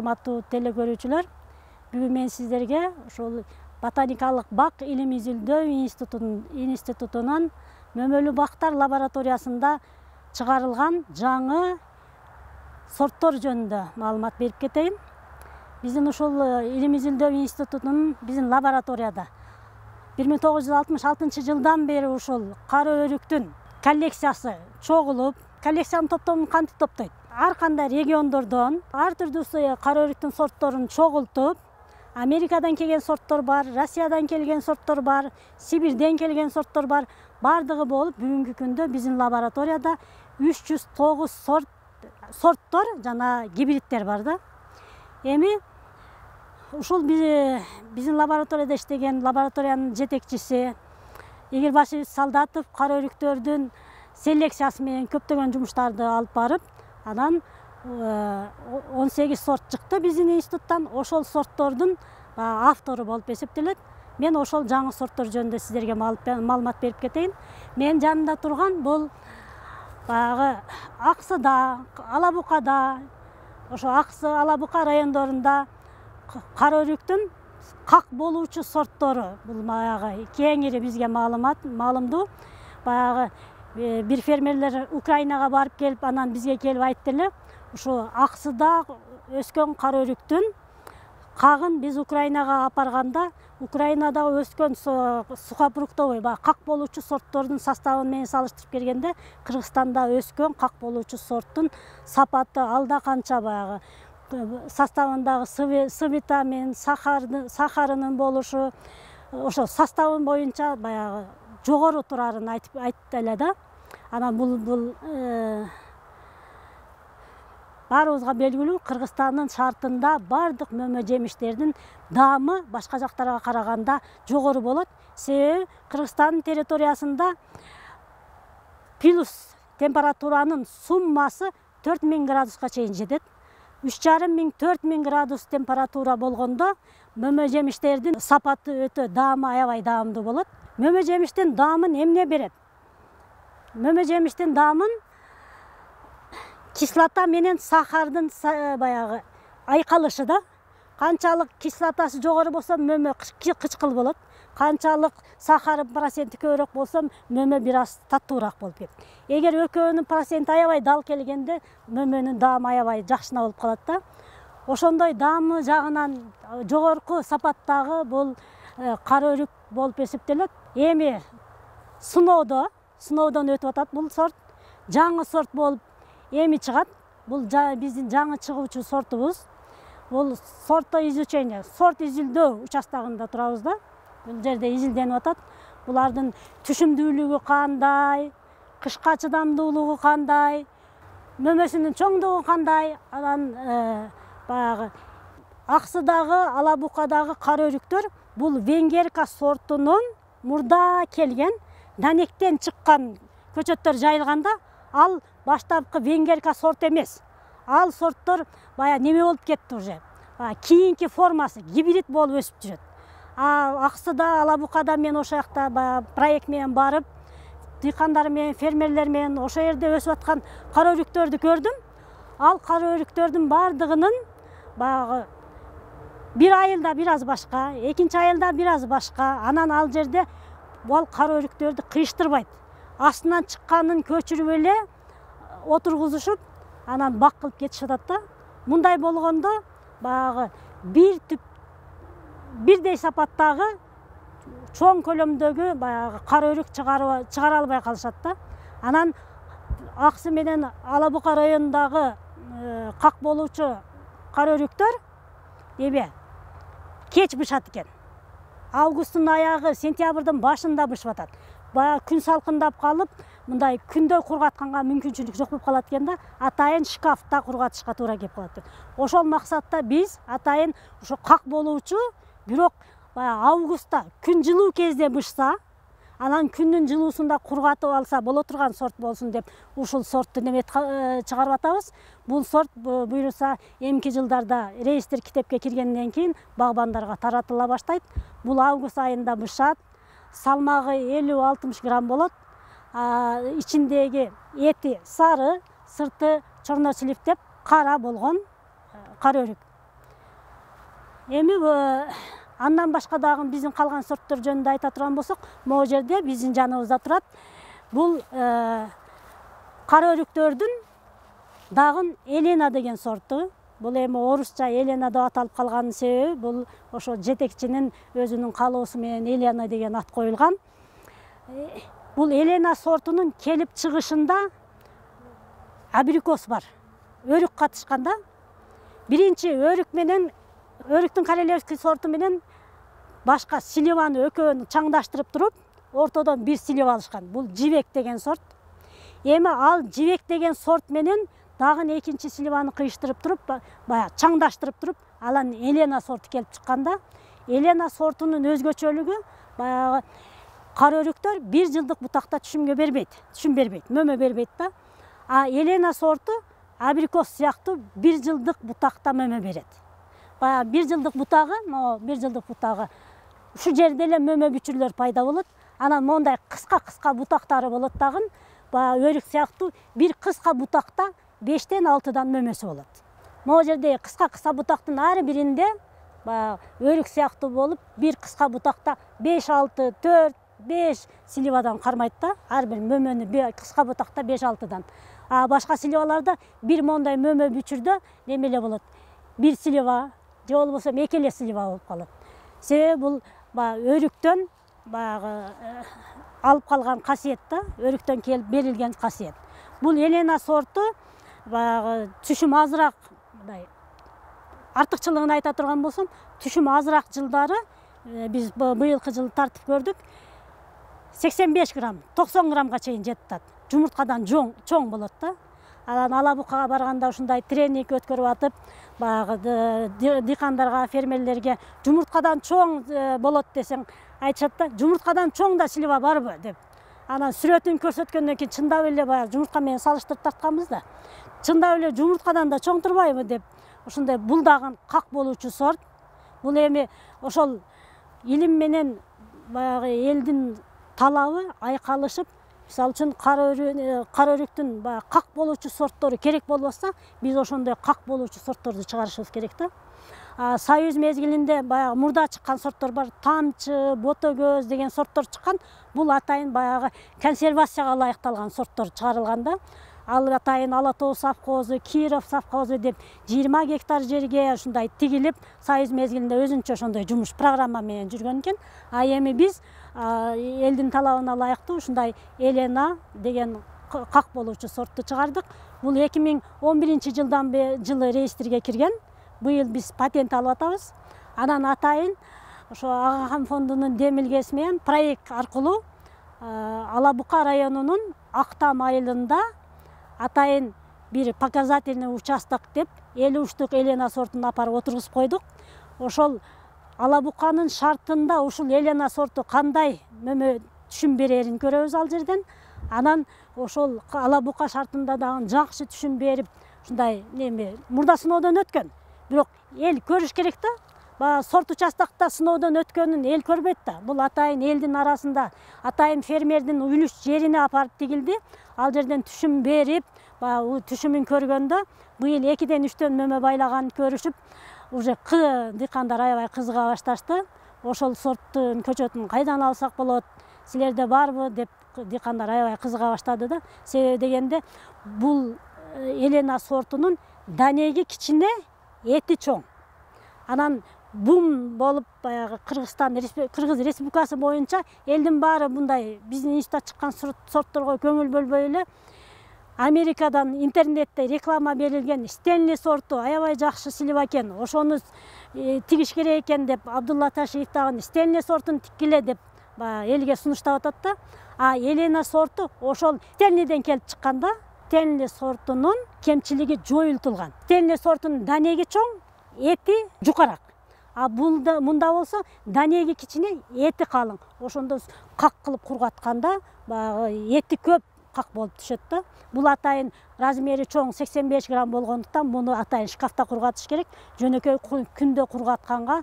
урматтуу телекөрүүчүлөр, бүгүн мен сиздерге ошол Ботаникалык бак илим изилдөө институтунун мөмөлүү бактар лабораториясында чыгарылган жаңы сорттор жөнүндө маалымат берип кетейин. Биздин ушул илим изилдөө институтунун биздин лабораторияда 1966 жылдан бери ушул кара өрүктүн коллекциясы чогулуп, коллекциянын топтомун кантип топтойт? Ар кандай региондордон ар түрдүү кара өрүктүн сортторун чогултуп, Америкадан келген сорттор бар, Россиядан келген сорттор бар, Сибирден келген сорттор бар. Бардыгы болуп, бүгүнкү күндө биздин лабораторияда 309 сорттор жана гибридтер бар да. Эми ушул биздин лабораторияда иштеген лабораториянын жетекчиси Игорь Солдатов кара өрүктөрдүн селекциясы менен көптөгөн жумуштарды алып барып, анан 18 сорт чыкты биздин институттан. Ошол сорттордун автору болуп эсептелет. Мен ошол жаңы сорттор жөнүндө сиздерге маалымат берип кетейин. Мен жанымда турган бул баягы Аксыда, Алабукада, ошо Аксы, Алабука райондорунда кара өрүктүн как болуучу сорттору. Бул баягы кеңири бизге маалымдуу. Баягы бир фермерлер Украинага барып келип, анан бизге келип айтты эле, ушу Аксыда өскөн кара өрүктүн кагын биз Украинага апарганда, Украинада өскөн сухофруктовый, как болуучу сорттордун составы менен салыштырып келгенде, Кыргызстанда өскөн как болуучу сорттун сапаты алда канча баягы составындагы С витамин, сахарынын болушу, ошо составы боюнча баягы жогору турарын айтты эле да. Анан бул баарыбызга белгилүү, Кыргызстандын шартында бардык мөмө жемиштердин даамы башка жактарга караганда жогору болот. Себеби Кыргызстандын территориясында плюс температуранын суммасы 4000 градуска чейин жетет. 3500–4000 градус температура болгондо мөмө жемиштердин сапаты өтө даамы аябай даамдуу болот. Мөмө жемиштин даамын эмне берет? Мөмө жемиштин даамын кислота менен сахардын баягы айкалышы да. Канчалык кислотасы жогору болсо мөмө кычкыл болот. Канчалык сахары проценти көбүрөөк болсо мөмө бир аз таттуураак болуп кетет. Эгер экөөнүн проценти аябай дал келгенде мөмөнүн даамы аябай жакшына болуп калат да. Ошондой даамы жагынан жогорку сапаттагы бул кара өрүк болуп эсептелет. Эми сыноодон өтүп атат бул сорт. Жаңы сорт болуп эми чыгат. Бул биздин жаңы чыгуучу сортубуз. Бул сорт изилдөө участогунда турабыз да. Бул жерде изилденип атат. Булардын түшүмдүүлүгү кандай, кышка чыдамдуулугу кандай, мөмөсүнүн чоңдугу кандай. Анан баягы Аксыдагы, Алабукадагы кара өрүктөр бул венгерка сортунун мурда келген, данектен чыккан көчөттөр жайылганда, ал баштапкы венгерка сорт эмес. Ал сорттор бая неме болуп кетти уже. Кийинки формасы гибрид болуп өсүп жүрөт. Аксыда, Алабукада мен ошол жакта баягы проект менен барып, дыйкандар менен, фермерлер менен ошол жерде өсүп аткан кара өрүктөрдү көрдүм. Ал кара өрүктөрдүн бардыгынын баягы бир айылда бир аз башка, экинчи айылда бир аз башка. Анан ал жерде бул кара өрүктөрдү кыйыштырбайт. Астынан чыкканын көчүрүп эле отургузушуп, анан бак кылып кетишип атат да. Мындай болгондо баягы бирдей сапаттагы чоң көлөмдөгү баягы кара өрүк чыгара албай калышат да. Анан Аксы менен Алабука районундагы как болуучу кара өрүктөр кеч бышат экен. Августтун аягы, сентябрдын башында бышып атат. Баягы күн салкындап калып, мындай күндө кургатканга мүмкүнчүлүк жок болуп калат экен да. Атайын шкафта кургатышка туура келип калат. Ошол максатта биз атайын ошо как болуучу, бирок баягы августта күн жылуу кезде бышса, анан күндүн жылуусунда кургатып алса боло турган сорт болсун деп ушул сортту чыгарып атабыз. Бул сорт буюрса эмки жылдарда реестр китепке киргенден кийин багбандарга таратыла баштайт. Бул август айында бышат. Салмагы 50–60 грамм болот. Ичиндеги эти сары, сырты чорно сливтеп кара болгон кара өрүк. Эми андан башка дагы биздин калган сорттор жөнүндө айта турган болсок, могу жерде биздин жаныбызда турат. Бул кара өрүктөрдүн дагы Елена деген сорту. Бул эми орусча Елена деп аталып калганын себеби бул ошо жетекчинин өзүнүн каалоосу менен Елена деген ат коюлган. Бул Елена сортунун келип чыгышында абрикос бар. Өрүк катышканда биринчи өрүк менен өрүктүн королевский сорту менен башка сливаны экөөнү чаңдаштырып туруп, ортодон бир слив алышкан. Бул жибек деген сорт. Эми ал жибек деген сорт менен дагы экинчи сливаны кыйыштырып туруп, баягы чаңдаштырып туруп, алан Елена сорту келип чыкканда, Елена сортунун өзгөчөлүгү баягы кара өрүктөр 1 жылдык бутакта түшүм бербейт, мөмө бербейт да. А Елена сорту абрикос сыяктуу 1 жылдык бутакта мөмө берет. Баягы 1 жылдык бутагы, могу 1 жылдык бутагы ушу жерде эле мөмө бүчүрлөр пайда болот. Анан мондай кыска бутактары болот дагы. Баягы өрүк сыяктуу бир кыска бутакта 5-тен 6дан мөмөсү болот. Могу жерде кыска бутактын ар биринде баягы өрүк сыяктуу болуп, бир кыска бутакта 5-6, 4-5 сливадан кармайт да. Ар бир мөмөнү кыска бутакта 5-6дан. А башка сливаларда бир мондай мөмө бүчүрдө неме эле болот. Бир слива же болбосо 2 эле слива болуп калат. Себеби бул баягы өрүктөн баягы алып калган касиет да, өрүктөн келип берилген касиет. Бул Елена сорту баягы түшүм азыраак, мындай артыкчылыгын айта турган болсом, түшүм азыраак жылдары биз быйылкы жылы тартып көрдүк. 85 грамм, 90 граммга чейин жетет. Жумурткадан чоң болот да. Анан Алабукага барганда ушундай тренинг өткөрүп атып, баягы дыйкандарга, фермерлерге жумурткадан чоң болот десең, айтышат да, жумурткадан чоң да слива барбы деп. Анан сүрөтүн көрсөткөндөн кийин чындап эле баягы жумуртка менен салыштырып тартканбыз да. Чындап эле жумурткадан да чоң турбайбы деп. Ушундай бул дагы как болуучу сорт. Бул эми ошол илим менен баягы элдин талабы айкалышып, мисалы үчүн кара өрүктүн баягы как болуучу сорттору керек болбосо, биз ошондой как болуучу сортторду чыгарышыбыз керек да. Союз мезгилинде баягы мурда чыккан сорттор бар, тамчы, ботогөз деген сорттор чыккан. Бул атайын баягы консервацияга ылайыкталган сорттор чыгарылган да. Ал атайын Ала Тоо совхозу, Киров совхозу деп 20 гектар жерге ушундай тигилип, союз мезгилинде өзүнчө ошондой жумуш программа менен жүргөн экен. А эми биз элдин талабына ылайыктуу ушундай Елена деген как болуучу сортту чыгардык. Бул 2011 жылы реестрге кирген. Быйыл биз патент алып атабыз. Анан атайын ошо Агакан фондунун демилгеси менен проект аркылуу Алабука районунун Актам айылында атайын бир показательный участок деп 50 штук Елена сортун апарып отургузуп койдук. Ошол Алабуканын шартында ушул Елена сорту кандай мөмө түшүм берерин көрөбүз ал жерден. Анан ошол Алабука шартында дагы жакшы түшүм берип, ушундай неме мурда сыноодон өткөн. Бирок эл көрүш керек да. Баягы сорт участокто сыноодон өткөнүн эл көрбөйт да. Бул атайын элдин арасында, атайын фермердин үлүш жерине апарып тигилди. Ал жерден түшүм берип, баягы түшүмүн көргөндө быйыл 2-ден 3төн мөмө байлаганын көрүшүп, уже дыйкандар аябай кызыга башташты. Ошол сорттун көчөтүн кайдан алсак болот, силерде барбы деп дыйкандар аябай кызыга баштады да. Себеби дегенде бул Елена сортунун данеги кичине, эти чоң. Анан бум болуп баягы Кыргыз Республикасы боюнча элдин баары мындай биздин институтта чыккан сортторго көңүл бөлбөй эле Америкадан интернетте реклама берилген Стенли сорту аябай жакшы слива экен. Ошону тигиш керек экен деп Абдулла Ташиев дагы Стенли сортун тиккиле деп элге сунуштап атат да. А Елена сорту ошол Стенлиден келип чыкканда, Стенли сортунун кемчилиги жоюлтулган. Стенли сортунун данеги чоң, эти жукарак. А мында болсо данеги кичине, эти калың. Ошондо как кылып кургатканда баягы эти көп как болуп түшөт да. Бул атайын размери чоң 85 грамм болгондуктан муну атайын шкафта кургатыш керек. Жөнөкөй күндө кургатканга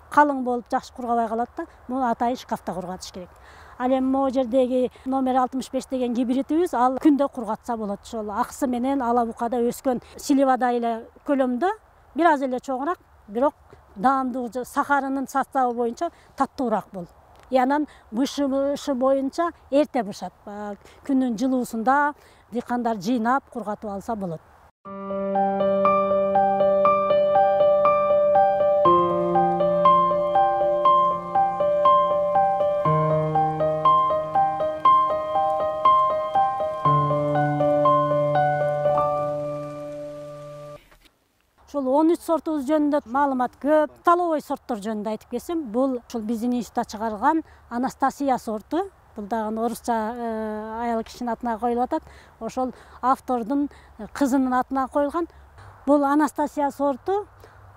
калың болуп жакшы кургабай калат да. Муну атайын шкафта кургатыш керек. Ал эми могу жердеги номер 65 деген гибридибиз, ал күндө кургатса болот. Ошол аксы менен Алабукада өскөн сливада эле көлөмдө, бир аз эле чоңураак, бирок даамдуулугу сахарынын составы боюнча таттуураак бул. Анан бышышы боюнча эрте бышат. Күндүн жылуусунда дыйкандар жыйнап кургатып алса болот. Ушул 13 сортубуз жөнүндө маалымат көп. Столовой сорттор жөнүндө айтып кетсем, бул ушул биздин институтта чыгарылган Анастасия сорту. Бул дагы орусча аял кишинин атына коюлуп атат. Ошол автордун кызынын атына коюлган. Бул Анастасия сорту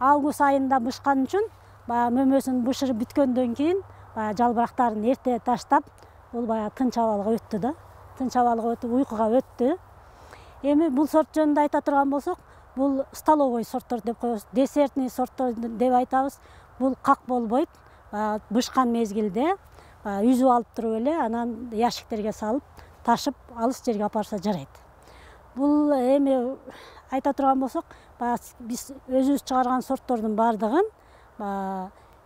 август айында бышкан үчүн, баягы мөмөсүн бышырып бүткөндөн кийин, баягы жалбырактарын эрте таштап, бул баягы тынч абалга өттү да. Тынч абалга өтүп уйкуга өттү. Эми бул сорт жөнүндө айта турган болсок, бул столовой сорттор деп коебуз, десертный сорттор деп айтабыз. Бул как болбойт. Бышкан мезгилде үзүп алып туруп эле, анан ящиктерге салып, ташып алыс жерге апарса жарайт. Бул эми айта турган болсок, биз өзүбүз чыгарган сорттордун баардыгын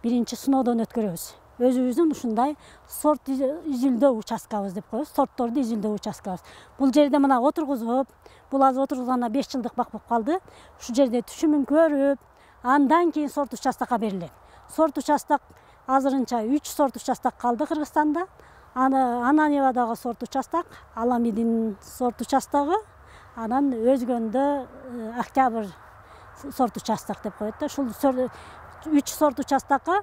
биринчи сыноодон өткөрөбүз. Өзүбүздүн ушундай сорт изилдөө участкабыз деп коебуз, сортторду изилдөө участкабыз. Бул жерде мына отургузуп, бул азыр отургузганына 5 жылдык бак болуп калды. Ушул жерде түшүмүн көрүп, андан кийин сорт участокко берилет. Сорт участок азырынча 3 сорт участок калды Кыргызстанда. Ананевадагы сорт участок, Аламидин сорт участогу, анан өзгөндө Октябрь сорт участок деп коет да. Ушул 3 сорт участокко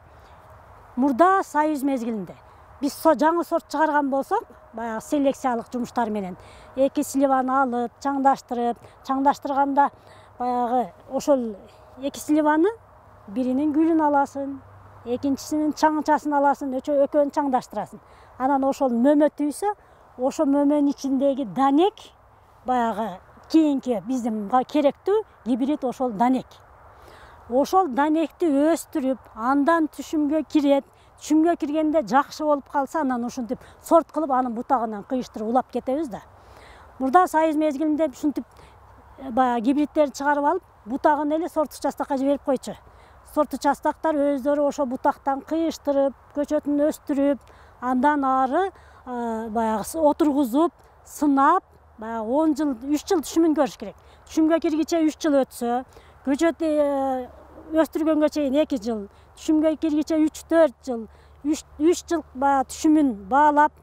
мурда союз мезгилинде биз жаңы сорт чыгарган болсок, баягы селекциялык жумуштар менен 2 сливаны алып, чаңдаштырганда баягы ошол 2 сливаны биринин гүлүн аласың, экинчисинин чаңчасын аласың, экөөнү чаңдаштырасың. Анан ошол мөмө түйсө, ошол мөмөнүн ичиндеги данек баягы кийинки биздин керектүү гибрид ошол данек. Ошол данекти өстүрүп, андан түшүмгө кирет. Түшүмгө киргенде жакшы болуп калса, анан ушинтип сорт кылып, анын бутагынан кыйыштырып улап кетебиз да. Мурда союз мезгилинде ушинтип баягы гибридтерди чыгарып алып, бутагын эле сорт участокко жиберип койчу. Сорт участоктор өздөрү ошол бутактан кыйыштырып, көчөтүн өстүрүп, андан ары баягы отургузуп, сынап, баягы 10 жыл, 3 жыл түшүмүн көрүш керек. Түшүмгө киргиче 3 жыл өтсө, көчөт өстүргөнгө чейин 2 жыл, түшүмгө киргиче 3-4 жыл, 3 жыл баягы түшүмүн баалап,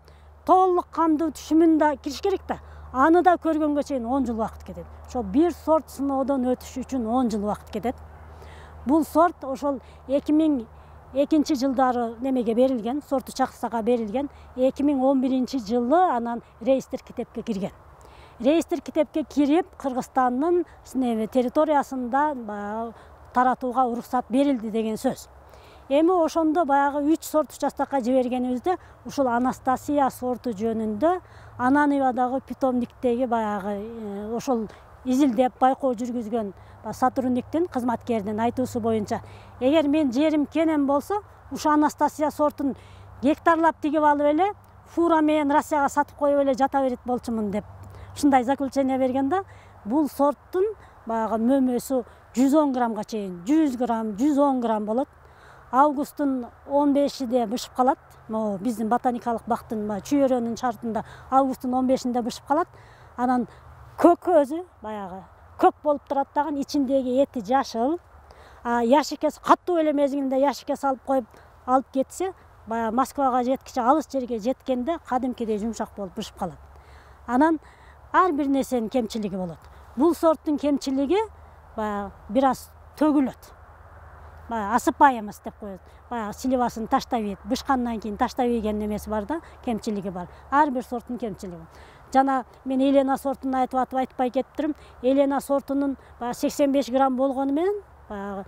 толук кандуу түшүмүн да кириш керек да. Аны да көргөнгө чейин 10 жыл убакыт кетет. Ошол бир сорт сыноодон өтүш үчүн 10 жыл убакыт кетет. Бул сорт ошол 2002 жылдары немеге берилген, сорт участокко берилген, 2011 жылы анан реестр китепке кирген. Реестр китепке кирип, Кыргызстандын территориясында таратууга уруксат берилди деген сөз. Эми ошондо баягы 3 сорт участокко жибергенибизде, ушул Анастасия сорту жөнүндө Ананевадагы питомниктеги баягы ошол изилдеп байкоо жүргүзгөн сотрудниктин, кызматкердин айтуусу боюнча, эгер мен жерим кенен болсо, ушул Анастасия сортун гектарлап тигип алып эле, фура менен Россияга сатып коюп эле жата берет болчумун деп ушундай заключение берген да. Бул сорттун баягы мөмөсү 110 граммга чейин, 100 грамм, 110 грамм болот. Августтун 15-де бышып калат. Могу биздин ботаникалык бактын чүйөрөнүн шартында августтун 15-де бышып калат. Анан көк өзү баягы көк болуп турат дагы, ичиндеги эти жашыл. Яшикке каттуу эле мезгилинде яшикке салып коюп алып кетсе, баягы Москвага жеткиче, алыс жерге жеткенде кадимкидей жумшак болуп бышып калат. Анан ар бир нерсенин кемчилиги болот. Бул сорттун кемчилиги баягы бир аз төгүлөт. Баягы осыпаемость деп коет. Баягы сливасын таштап ийет. Бышкандан кийин таштап ийген немеси бар да, кемчилиги бар. Ар бир сорттун кемчилиги. Жана мен Елена сортун айтпай кеттирим. Елена сортунун 85 грамм болгону менен баягы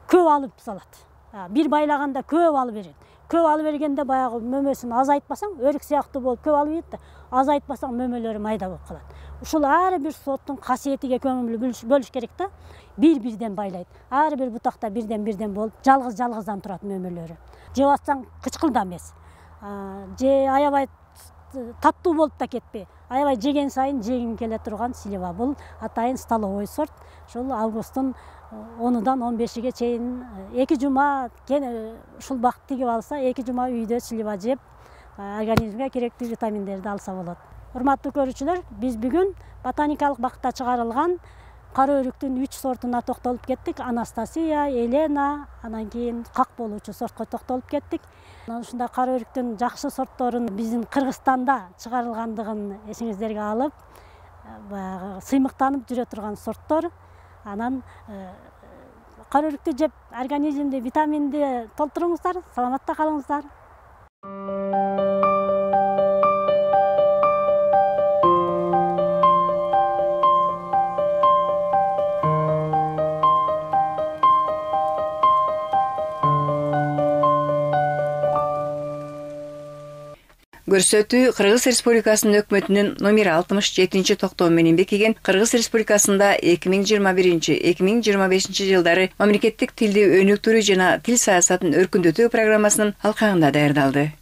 көп алып салат. Бир байлаганда көп алып берет. Көп алып бергенде баягы мөмөсүн азайтпасаң, өрүк сыяктуу болуп көп алып ийет да. Азайтпасаң мөмөлөрү майда болуп калат. Ушул ар бир сорттун касиетиге көңүл бөлүш керек да. Бир-бирден байлайт. Ар бир бутакта бирден болуп, жалгыздан турат мөмөлөрү. Жеп атсаң кычкылда эмес. Же аябай таттуу болуп да кетпей, аябай жеген сайын жегим келе турган слива. Бул атайын столовой сорт. Ушул августтун 10-дан 15-ге чейин 2 жума ушул бакыт тигип алса, 2 жума үйдө слива жеп, организмге керектүү витаминдерди алса болот. Урматтуу көрүүчүлөр, биз бүгүн ботаникалык бакытта чыгарылган кара өрүктүн 3 сортуна токтолуп кеттик. Анастасия, Елена, анан кийин как болуучу сортко токтолуп кеттик. Анан ушундай кара өрүктүн жакшы сортторун биздин Кыргызстанда чыгарылгандыгын эсиңиздерге алып, баягы сыймыктанып жүрө турган сорттор. Анан кара өрүктү жеп организмди витаминди толтуруңуздар, саламатта калыңыздар. Көрсөтүү Кыргыз Республикасынын өкмөтүнүн номер 67 токтоо менен бекиген Кыргыз Республикасында 2021-2025 жылдары мамлекеттик тилди өнүктүрүү жана тил саясатын өркүндөтүү программасынын алкагында даярдалды.